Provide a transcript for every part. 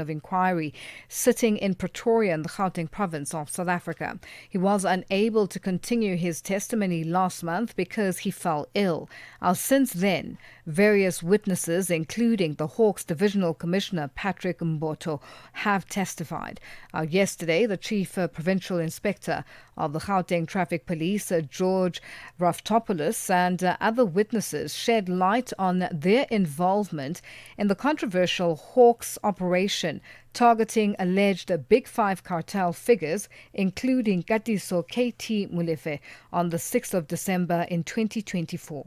of Inquiry sitting in Pretoria in the Gauteng province of South Africa. He was unable to continue his testimony last month because he fell ill. Since then, various witnesses, including the Hawks Divisional Commissioner Patrick Mboth, have testified. Yesterday, the Chief Provincial Inspector of the Gauteng Traffic Police, George Raftopoulos, and other witnesses shed light on their involvement in the controversial Hawks operation targeting alleged Big Five cartel figures, including Katiso KT Molefe, on the 6th of December in 2024.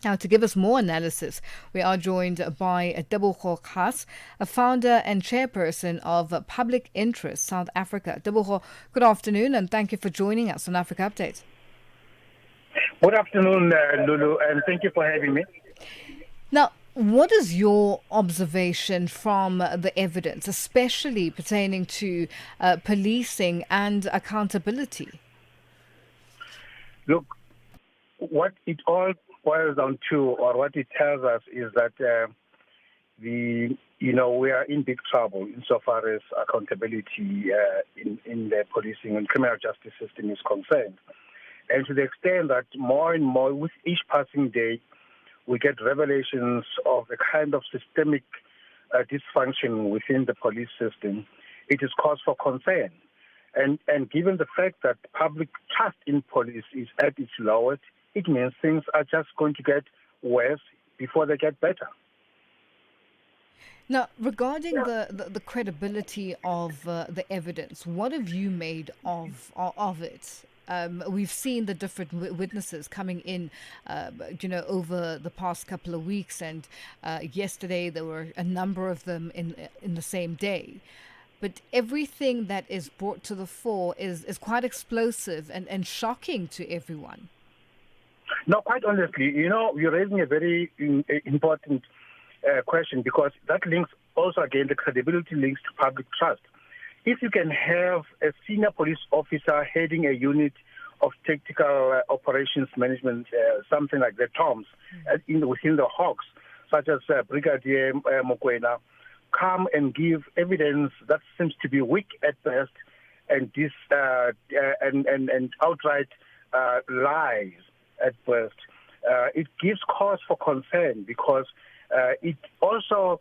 Now, to give us more analysis, we are joined by Tebogo Khaas, a founder and chairperson of Public Interest South Africa. Tebogo, good afternoon, and thank you for joining us on Africa Update. Good afternoon, Lulu, and thank you for having me. Now, what is your observation from the evidence, especially pertaining to policing and accountability? Look, what it all boils down to, or what it tells us, is that we are in big trouble insofar as accountability in the policing and criminal justice system is concerned. And to the extent that more and more, with each passing day, we get revelations of a kind of systemic dysfunction within the police system, it is cause for concern. And given the fact that public trust in police is at its lowest, it means things are just going to get worse before they get better. Now, regarding the credibility of the evidence, what have you made of it? We've seen the different witnesses coming in, over the past couple of weeks, and yesterday there were a number of them in the same day. But everything that is brought to the fore is quite explosive and shocking to everyone. No, quite honestly, you're raising a very important question, because that links also, again, the credibility links to public trust. If you can have a senior police officer heading a unit of tactical operations management, something like the TOMS, within the Hawks, such as Brigadier Mokwena, come and give evidence that seems to be weak at best, and and outright lies at best, it gives cause for concern, because it also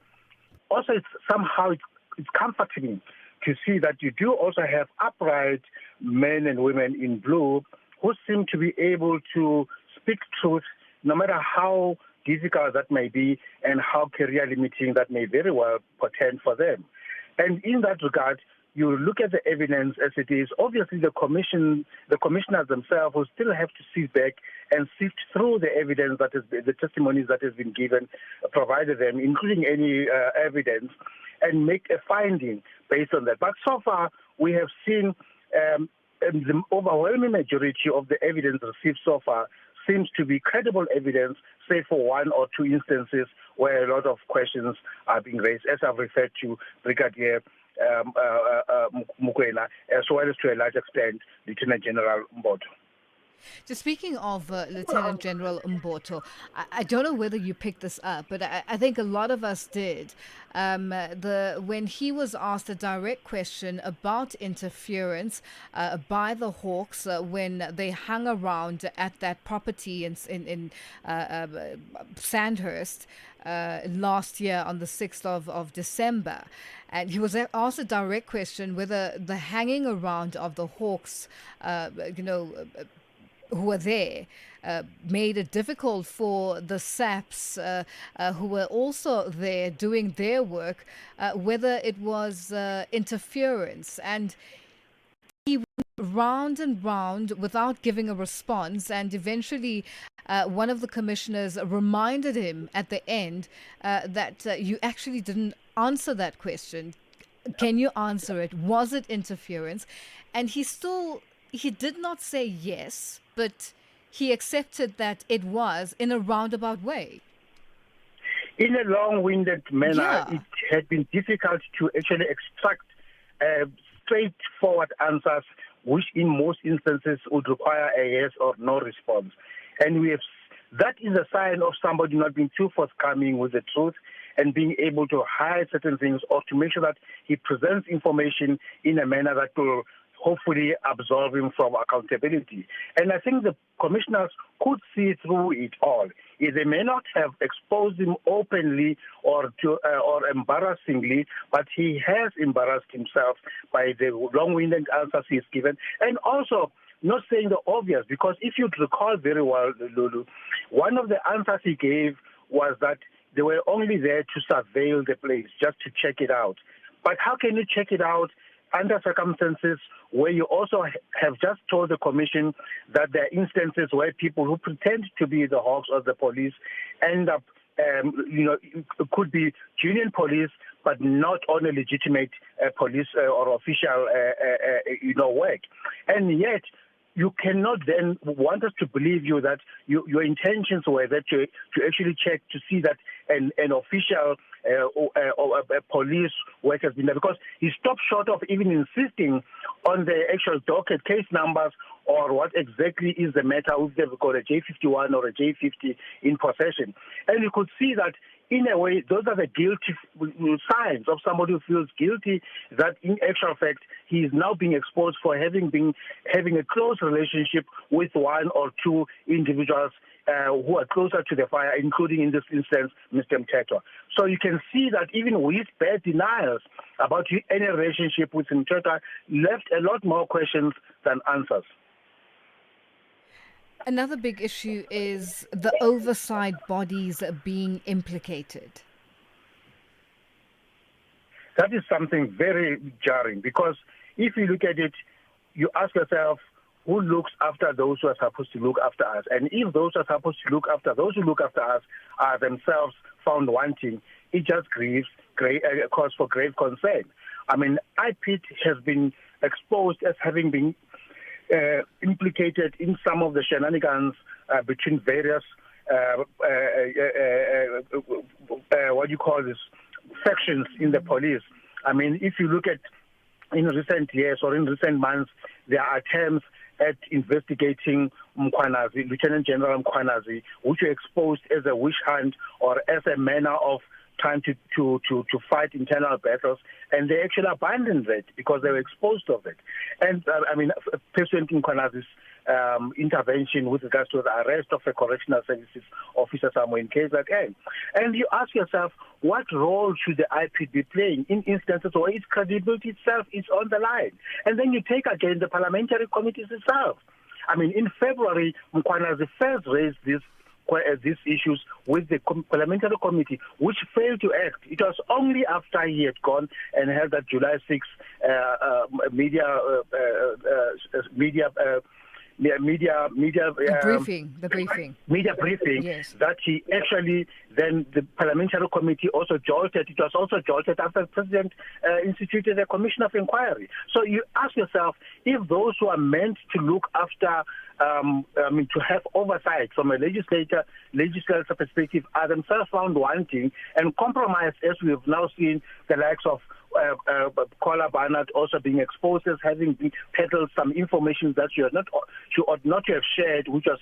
it's comforting to see that you do also have upright men and women in blue who seem to be able to speak truth, no matter how difficult that may be and how career limiting that may very well portend for them. And in that regard, you look at the evidence as it is. Obviously, the commissioners themselves will still have to sit back and sift through the evidence the testimonies that has been given, provided them, including any evidence, and make a finding based on that. But so far, we have seen the overwhelming majority of the evidence received so far seems to be credible evidence, say for one or two instances where a lot of questions are being raised, as I've referred to Brigadier Mokwena, as well as to a large extent Lieutenant General Mboth. Just speaking of Lieutenant General Mboth, I don't know whether you picked this up, but I think a lot of us did. When he was asked a direct question about interference by the Hawks when they hung around at that property in Sandhurst last year on the 6th of December. And he was asked a direct question whether the hanging around of the Hawks, who were there, made it difficult for the SAPs who were also there doing their work, whether it was interference. And he went round and round without giving a response, and eventually one of the commissioners reminded him at the end that you actually didn't answer that question. Can you answer it? Was it interference? And he did not say yes, but he accepted that it was in a roundabout way. In a long-winded manner, Yeah. It had been difficult to actually extract straightforward answers, which in most instances would require a yes or no response. And that is a sign of somebody not being too forthcoming with the truth and being able to hide certain things, or to make sure that he presents information in a manner that will hopefully absolve him from accountability. And I think the commissioners could see through it all. They may not have exposed him openly or embarrassingly, but he has embarrassed himself by the long-winded answers he's given, and also not saying the obvious, because if you recall very well, Lulu, one of the answers he gave was that they were only there to surveil the place, just to check it out. But how can you check it out under circumstances where you also have just told the commission that there are instances where people who pretend to be the hawks of the police end up, it could be union police, but not on a legitimate police or official, work. And yet, you cannot then want us to believe you that your intentions were that to actually check to see that an official or a police work has been done, because he stopped short of even insisting on the actual docket case numbers or what exactly is the matter, if they've got a J51 or a J50 in possession. And you could see that in a way, those are the guilty signs of somebody who feels guilty, that in actual fact, he is now being exposed for having a close relationship with one or two individuals who are closer to the fire, including in this instance, Mr. Mthethwa. So you can see that even with bare denials about any relationship with Mthethwa, left a lot more questions than answers. Another big issue is the oversight bodies being implicated. That is something very jarring, because if you look at it, you ask yourself, who looks after those who are supposed to look after us? And if those who are supposed to look after those who look after us are themselves found wanting, it just cause for grave concern. I mean, IPIT has been exposed as having been implicated in some of the shenanigans between various sections in the police. I mean, if you look at in recent years or in recent months, there are attempts at investigating Mkhwanazi, Lieutenant General Mkhwanazi, which were exposed as a witch hunt or as a manner of trying to fight internal battles, and they actually abandoned that because they were exposed of it. And President Mkhwanazi's intervention with regards to the arrest of a correctional services officer somewhere in KZN. And you ask yourself, what role should the IPIT be playing in instances where its credibility itself is on the line? And then you take again the parliamentary committees itself. I mean, in February, Mkhwanazi first raised these issues with the parliamentary committee, which failed to act. It was only after he had gone and held that July 6th media briefing, yes, that he actually, then the parliamentary committee also jolted. It was also jolted after the president instituted a commission of inquiry. So you ask yourself, if those who are meant to look after, to have oversight from a legislative perspective are themselves found wanting and compromised, as we have now seen the likes of Kola Barnard also being exposed as having been peddled some information that she ought not to have shared, which was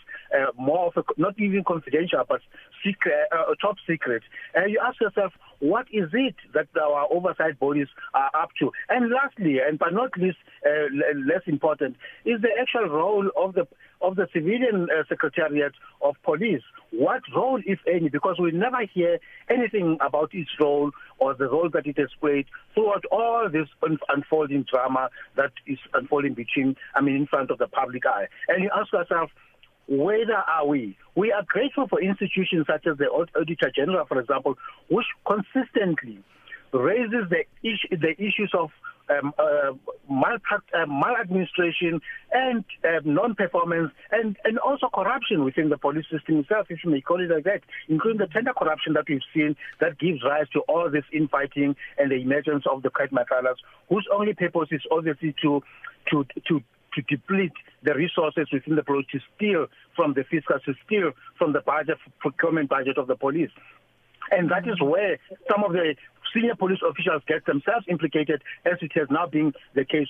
more of a, not even confidential, but secret, top secret. And you ask yourself, what is it that our oversight bodies are up to? And lastly, and but not least, less important, is the actual role of the civilian secretariat of police. What role, if any? Because we never hear anything about its role or the role that it has played throughout all this unfolding drama that is unfolding in front of the public eye. And you ask yourself, whether are we? We are grateful for institutions such as the Auditor General, for example, which consistently raises the issues of maladministration and non-performance and also corruption within the police system itself, if you may call it like that, including the tender corruption that we've seen that gives rise to all this infighting and the emergence of the Kite Matalas, whose only purpose is obviously to deplete the resources within the police, to steal from the fiscal, to steal from the procurement budget of the police. And that is where some of the senior police officials get themselves implicated, as it has now been the case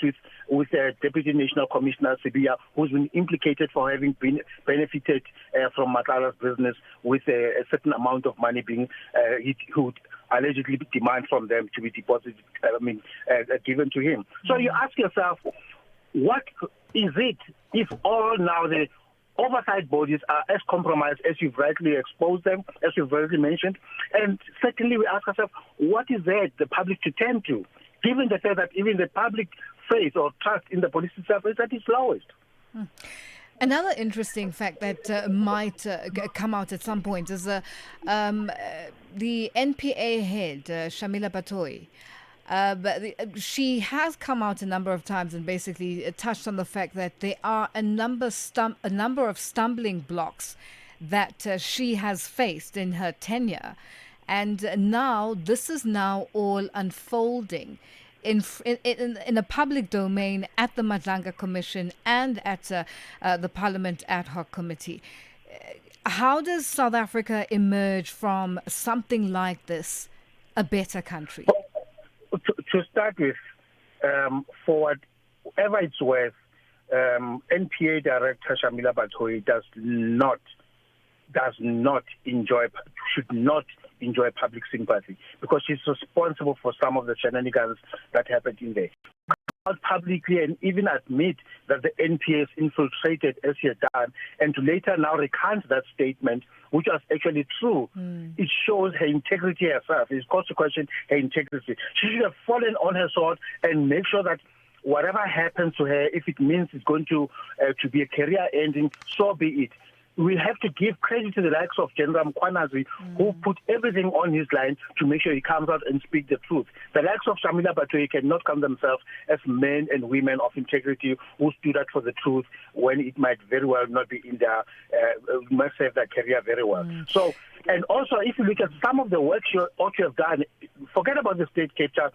with Deputy National Commissioner Sibiya, who's been implicated for having been benefited from Matala's business with a certain amount of money being he would allegedly demand from them to be deposited, given to him. So you ask yourself, what is it if all now the oversight bodies are as compromised as you've rightly exposed them, as you've rightly mentioned? And secondly, we ask ourselves, what is there the public to turn to, given the fact that even the public faith or trust in the police itself is at its lowest? Another interesting fact that might come out at some point is the NPA head, Shamila Batoyi. But she has come out a number of times and basically touched on the fact that there are a number of stumbling blocks that she has faced in her tenure, and now this is now all unfolding in a public domain at the Madlanga Commission and at the Parliament Ad Hoc Committee. How does South Africa emerge from something like this a better country? To start with, for whatever it's worth, NPA Director Shamila Batoyi should not enjoy public sympathy, because she's responsible for some of the shenanigans that happened in there. Out publicly and even admit that the NPA is infiltrated as she had done, and to later now recant that statement, which was actually true. It shows her integrity herself. It calls to question her integrity. She should have fallen on her sword and make sure that whatever happens to her, if it means it's going to be a career ending, so be it. We have to give credit to the likes of General Mkwanazi, who put everything on his line to make sure he comes out and speaks the truth. The likes of Shamila Batoyi cannot count themselves as men and women of integrity who stood up for the truth when it might very well not be in their, must have their career very well. So, and also, if you look at some of the work she ought to have done, forget about the state capture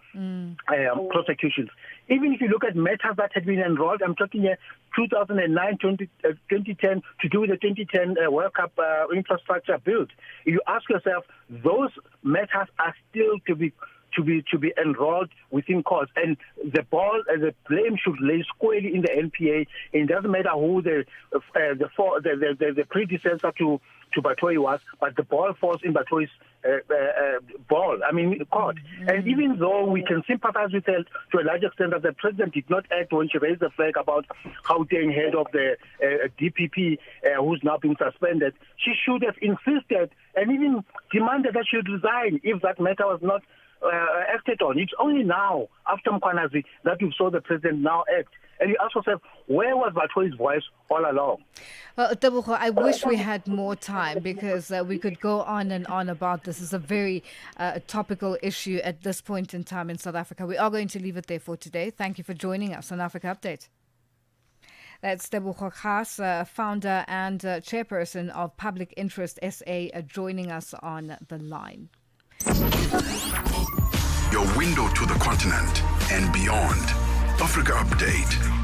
prosecutions. Even if you look at matters that had been enrolled, I'm talking here 2009, 2010, to do with the 2010 World Cup infrastructure build. You ask yourself, those matters are still to be enrolled within courts, and the blame should lay squarely in the NPA. It doesn't matter who the predecessor to Batoyi was, but the ball falls in Batoyi's court. And even though we can sympathize with her to a large extent that the president did not act when she raised the flag about Gauteng head of the DPP who's now been suspended, she should have insisted and even demanded that she would resign if that matter was not acted on. It's only now, after Mkwanazi, that we saw the president now act. And you ask yourself, where was Batoyi's voice all along? Well, Tebogo, I wish we had more time, because we could go on and on about this. It's a very topical issue at this point in time in South Africa. We are going to leave it there for today. Thank you for joining us on Africa Update. That's Tebogo Khaas, founder and chairperson of Public Interest SA, joining us on the line. Your window to the continent and beyond. Africa Update.